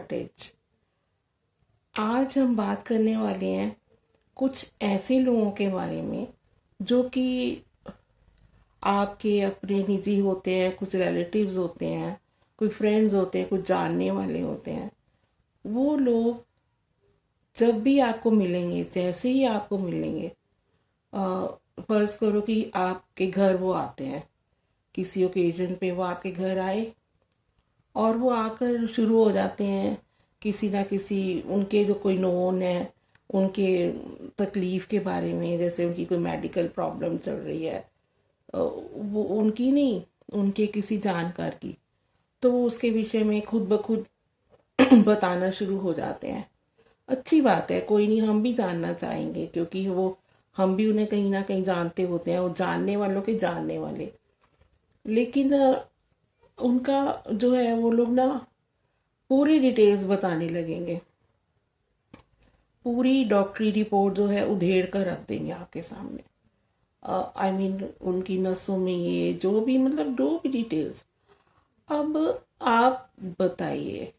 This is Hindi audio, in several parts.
कॉटेज। आज हम बात करने वाले हैं कुछ ऐसे लोगों के बारे में जो कि आपके अपने निजी होते हैं, कुछ रिलेटिव्स होते हैं, कोई फ्रेंड्स होते हैं, कुछ जानने वाले होते हैं। वो लोग जब भी आपको मिलेंगे, जैसे ही आपको मिलेंगे, फर्ज करो कि आपके घर वो आते हैं, किसी ओकेजन पे वो आपके घर आए और वो आकर शुरू हो जाते हैं किसी ना किसी उनके जो कोई नोन है उनके तकलीफ के बारे में। जैसे उनकी कोई मेडिकल प्रॉब्लम चल रही है, वो उनकी नहीं, उनके किसी जानकार की, तो वो उसके विषय में खुद ब खुद बताना शुरू हो जाते हैं। अच्छी बात है, कोई नहीं, हम भी जानना चाहेंगे क्योंकि वो हम भी उन्हें कहीं ना कहीं जानते होते हैं, वो जानने वालों के जानने वाले। लेकिन उनका जो है वो लोग ना पूरी डिटेल्स बताने लगेंगे, पूरी डॉक्टरी रिपोर्ट जो है उधेड़ कर रख देंगे आपके सामने। आई मीन उनकी नसों में ये जो भी, मतलब जो भी डिटेल्स। अब आप बताइए,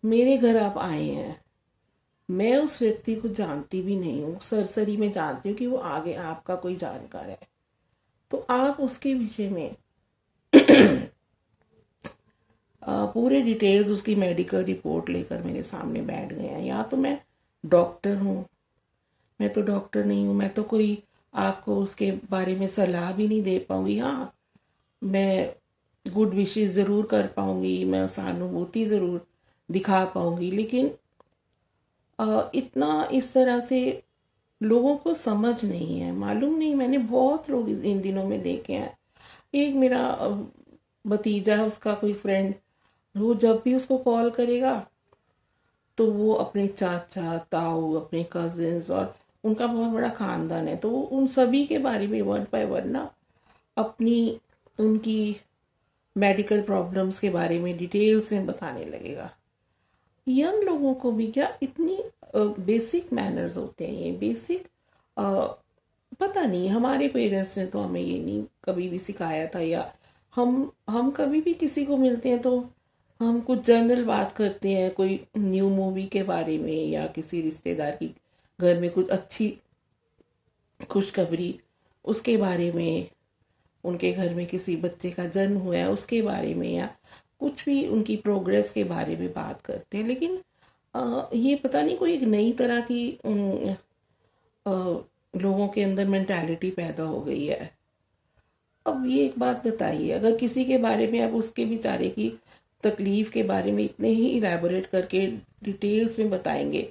मेरे घर आप आए हैं, मैं उस व्यक्ति को जानती भी नहीं हूँ, सरसरी में जानती हूँ कि वो आगे आपका कोई जानकार है, तो आप उसके विषय में पूरे डिटेल्स, उसकी मेडिकल रिपोर्ट लेकर मेरे सामने बैठ गए हैं। या तो मैं डॉक्टर हूँ, मैं तो डॉक्टर नहीं हूँ, मैं तो कोई आपको उसके बारे में सलाह भी नहीं दे पाऊंगी। हाँ, मैं गुड विशेस ज़रूर कर पाऊंगी, मैं सहानुभूति ज़रूर दिखा पाऊंगी, लेकिन इतना इस तरह से लोगों को समझ नहीं है, मालूम नहीं। मैंने बहुत लोग इन दिनों में देखे हैं। एक मेरा भतीजा है, उसका कोई फ्रेंड, वो जब भी उसको कॉल करेगा तो वो अपने चाचा ताऊ, अपने कजिन्स, और उनका बहुत बड़ा खानदान है, तो वो उन सभी के बारे में वर्ड बाय वर्ड ना अपनी उनकी मेडिकल प्रॉब्लम्स के बारे में डिटेल्स में बताने लगेगा। यंग लोगों को भी क्या इतनी बेसिक मैनर्स होते हैं, ये बेसिक पता नहीं, हमारे पेरेंट्स ने तो हमें ये नहीं कभी भी सिखाया था। या हम कभी भी किसी को मिलते हैं तो हम कुछ जनरल बात करते हैं, कोई न्यू मूवी के बारे में या किसी रिश्तेदार की घर में कुछ अच्छी खुशखबरी उसके बारे में, उनके घर में किसी बच्चे का जन्म हुआ है उसके बारे में, या कुछ भी उनकी प्रोग्रेस के बारे में बात करते हैं। लेकिन ये पता नहीं कोई एक नई तरह की लोगों के अंदर मेंटालिटी पैदा हो गई है। अब ये एक बात बताइए, अगर किसी के बारे में आप उसके बेचारे की तकलीफ के बारे में इतने ही इलेबोरेट करके डिटेल्स में बताएंगे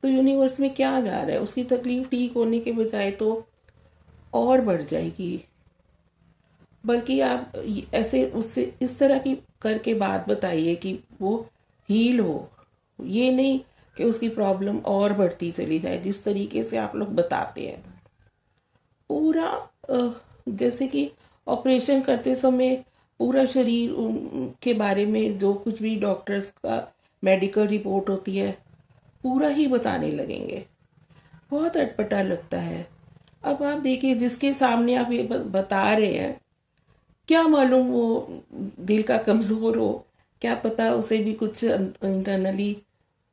तो यूनिवर्स में क्या जा रहा है? उसकी तकलीफ ठीक होने के बजाय तो और बढ़ जाएगी। बल्कि आप ऐसे उससे इस तरह की करके बात बताइए कि वो हील हो, ये नहीं कि उसकी प्रॉब्लम और बढ़ती चली जाए जिस तरीके से आप लोग बताते हैं। पूरा जैसे कि ऑपरेशन करते समय पूरा शरीर के बारे में जो कुछ भी डॉक्टर्स का मेडिकल रिपोर्ट होती है पूरा ही बताने लगेंगे। बहुत अटपटा लगता है। अब आप देखिए, जिसके सामने आप ये बता रहे हैं, क्या मालूम वो दिल का कमजोर हो, क्या पता उसे भी कुछ इंटरनली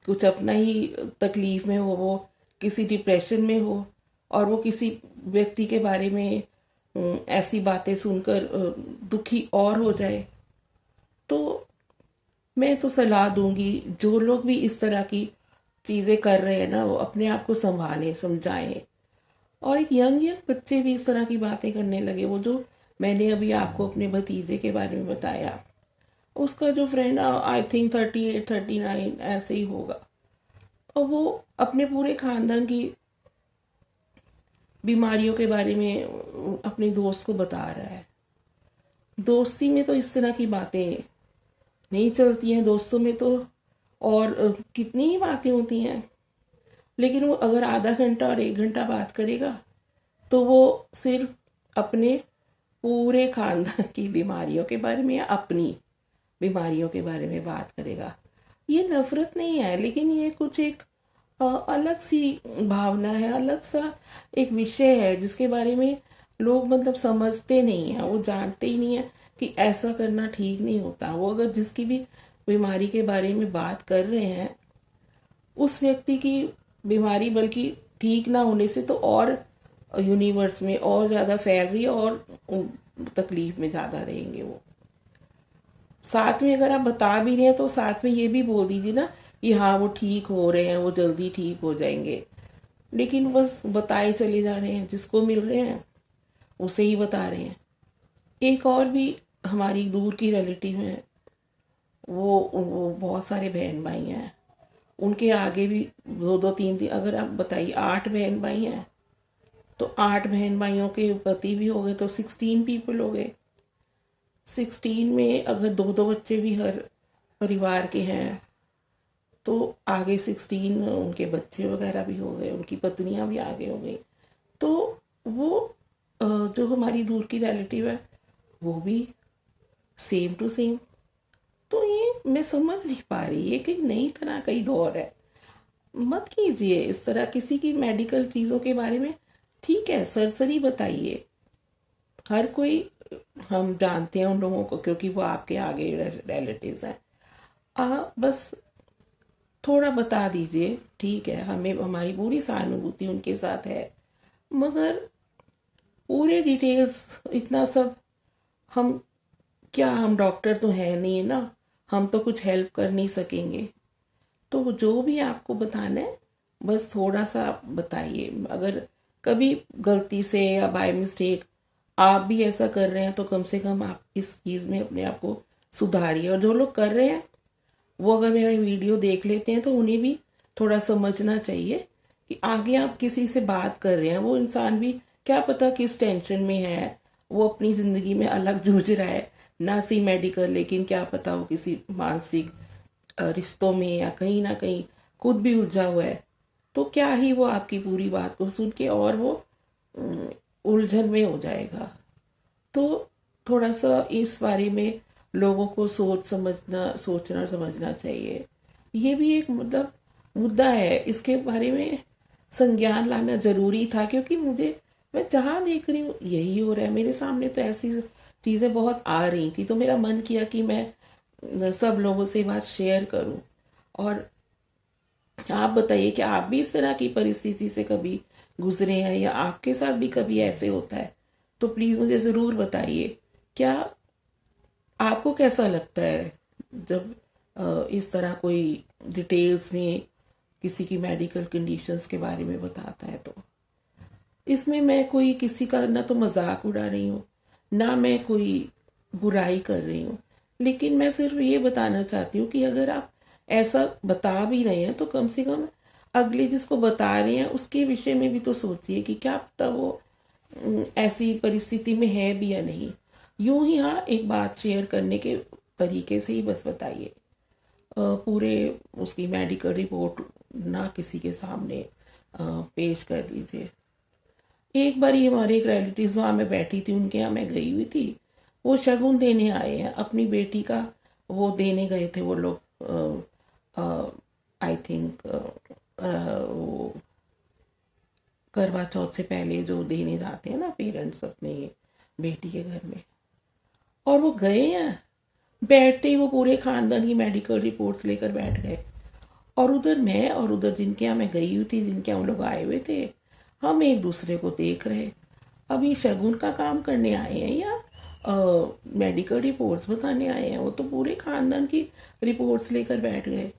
कुछ अपना ही तकलीफ में हो, वो किसी डिप्रेशन में हो, और वो किसी व्यक्ति के बारे में ऐसी बातें सुनकर दुखी और हो जाए। तो मैं तो सलाह दूंगी, जो लोग भी इस तरह की चीजें कर रहे हैं ना, वो अपने आप को संभालें, समझाएं। और एक यंग बच्चे भी इस तरह की बातें करने लगे। वो जो मैंने अभी आपको अपने भतीजे के बारे में बताया, उसका जो फ्रेंड आई थिंक 38 39 ऐसे ही होगा, और वो अपने पूरे खानदान की बीमारियों के बारे में अपने दोस्त को बता रहा है। दोस्ती में तो इस तरह की बातें नहीं चलती हैं, दोस्तों में तो और कितनी ही बातें होती हैं। लेकिन वो अगर आधा घंटा और 1 घंटा बात करेगा तो वो सिर्फ अपने पूरे खानदान की बीमारियों के बारे में या अपनी बीमारियों के बारे में बात करेगा। ये नफरत नहीं है, लेकिन ये कुछ एक अलग सी भावना है, अलग सा एक विषय है जिसके बारे में लोग मतलब समझते नहीं है, वो जानते ही नहीं है कि ऐसा करना ठीक नहीं होता। वो अगर जिसकी भी बीमारी के बारे में बात कर रहे हैं, उस व्यक्ति की बीमारी बल्कि ठीक ना होने से तो और यूनिवर्स में और ज्यादा फैल रही है और तकलीफ में ज्यादा रहेंगे वो। साथ में अगर आप बता भी रहे हैं तो साथ में ये भी बोल दीजिए ना कि हाँ वो ठीक हो रहे हैं, वो जल्दी ठीक हो जाएंगे, लेकिन बस बताए चले जा रहे हैं, जिसको मिल रहे हैं उसे ही बता रहे हैं। एक और भी हमारी दूर की रिलेटिव है, वो बहुत सारे बहन भाई हैं, उनके आगे भी दो दो तीन तीन, अगर आप बताइए 8 बहन भाई हैं तो 8 बहन भाइयों के पति भी हो गए तो 16 पीपल हो गए। 16 में अगर दो दो बच्चे भी हर परिवार के हैं तो आगे 16 उनके बच्चे वगैरह भी हो गए, उनकी पत्नियां भी आगे हो गई। तो वो जो हमारी दूर की रिलेटिव है वो भी सेम टू सेम। तो ये मैं समझ नहीं पा रही, ये कि नई तरह का ही दौर है। मत कीजिए इस तरह किसी की मेडिकल चीजों के बारे में। ठीक है, सरसरी बताइए, हर कोई, हम जानते हैं उन लोगों को क्योंकि वो आपके आगे रिलेटिव्स हैं। बस थोड़ा बता दीजिए, ठीक है, हमें हमारी पूरी सहानुभूति उनके साथ है, मगर पूरे डिटेल्स इतना सब हम क्या, हम डॉक्टर तो है नहीं ना, हम तो कुछ हेल्प कर नहीं सकेंगे। तो जो भी आपको बताना है बस थोड़ा सा बताइए। अगर कभी गलती से या बाय मिस्टेक आप भी ऐसा कर रहे हैं तो कम से कम आप इस चीज में अपने आप को सुधारिए। और जो लोग कर रहे हैं वो अगर मेरा वीडियो देख लेते हैं तो उन्हें भी थोड़ा समझना चाहिए कि आगे आप किसी से बात कर रहे हैं, वो इंसान भी क्या पता किस टेंशन में है, वो अपनी जिंदगी में अलग जूझ रहा है, ना सी मेडिकल, लेकिन क्या पता वो किसी मानसिक रिश्तों में या कहीं ना कहीं खुद भी उलझा हुआ है। तो क्या ही वो आपकी पूरी बात को सुन के और वो उलझन में हो जाएगा। तो थोड़ा सा इस बारे में लोगों को सोचना समझना चाहिए। ये भी एक मतलब मुद्दा है, इसके बारे में संज्ञान लाना जरूरी था, क्योंकि मैं जहां देख रही हूँ यही हो रहा है मेरे सामने। तो ऐसी चीजें बहुत आ रही थी तो मेरा मन किया कि मैं सब लोगों से बात शेयर करूं। और आप बताइए कि आप भी इस तरह की परिस्थिति से कभी गुजरे हैं या आपके साथ भी कभी ऐसे होता है, तो प्लीज मुझे जरूर बताइए। क्या आपको कैसा लगता है जब इस तरह कोई डिटेल्स में किसी की मेडिकल कंडीशंस के बारे में बताता है? तो इसमें मैं कोई किसी का ना तो मजाक उड़ा रही हूँ, ना मैं कोई बुराई कर रही हूँ, लेकिन मैं सिर्फ ये बताना चाहती हूँ कि अगर आप ऐसा बता भी रहे हैं तो कम से कम अगले जिसको बता रहे हैं उसके विषय में भी तो सोचिए कि क्या पता वो ऐसी परिस्थिति में है भी या नहीं। यूं ही हाँ, एक बात शेयर करने के तरीके से ही बस बताइए, पूरे उसकी मेडिकल रिपोर्ट ना किसी के सामने पेश कर दीजिए। एक बार ही हमारे एक रिलेटिव वहां मैं बैठी थी, उनके यहाँ मैं गई हुई थी, वो शगुन देने आए हैं अपनी बेटी का, वो देने गए थे वो लोग, आई थिंक वो करवा चौथ से पहले जो देने जाते हैं ना पेरेंट्स अपने बेटी के घर में। और वो गए हैं, बैठते ही वो पूरे खानदान की मेडिकल रिपोर्ट्स लेकर बैठ गए। और उधर मैं और उधर जिनके यहाँ मैं गई हुई थी, जिनके यहाँ लोग आए हुए थे, हम एक दूसरे को देख रहे। अब ये शगुन का काम करने आए हैं या मेडिकल रिपोर्ट्स बताने आए हैं? वो तो पूरे खानदान की रिपोर्ट्स लेकर बैठ गए।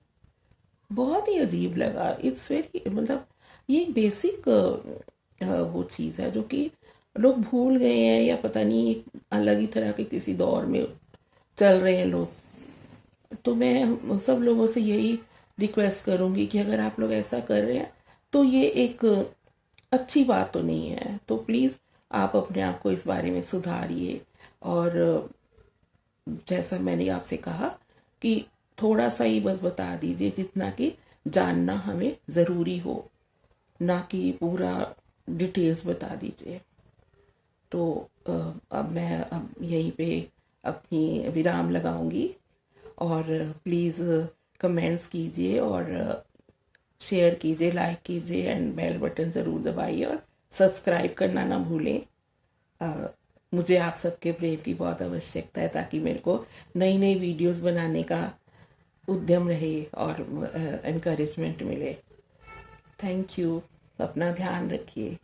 बहुत ही अजीब लगा। इट्स वेरी मतलब ये बेसिक वो चीज़ है जो कि लोग भूल गए हैं या पता नहीं अलग ही तरह के किसी दौर में चल रहे हैं लोग। तो मैं सब लोगों से यही रिक्वेस्ट करूंगी कि अगर आप लोग ऐसा कर रहे हैं तो ये एक अच्छी बात तो नहीं है। तो प्लीज़ आप अपने आप को इस बारे में सुधारिए। और जैसा मैंने आपसे कहा कि थोड़ा सा ही बस बता दीजिए जितना कि जानना हमें ज़रूरी हो, ना कि पूरा डिटेल्स बता दीजिए। तो अब मैं यहीं पे अपनी विराम लगाऊंगी। और प्लीज़ कमेंट्स कीजिए और शेयर कीजिए, लाइक कीजिए एंड बेल बटन ज़रूर दबाइए और सब्सक्राइब करना ना भूलें। मुझे आप सबके प्रेम की बहुत आवश्यकता है ताकि मेरे को नई नई वीडियोस बनाने का उद्यम रहे और एनकरेजमेंट मिले। Thank you. अपना ध्यान रखिए।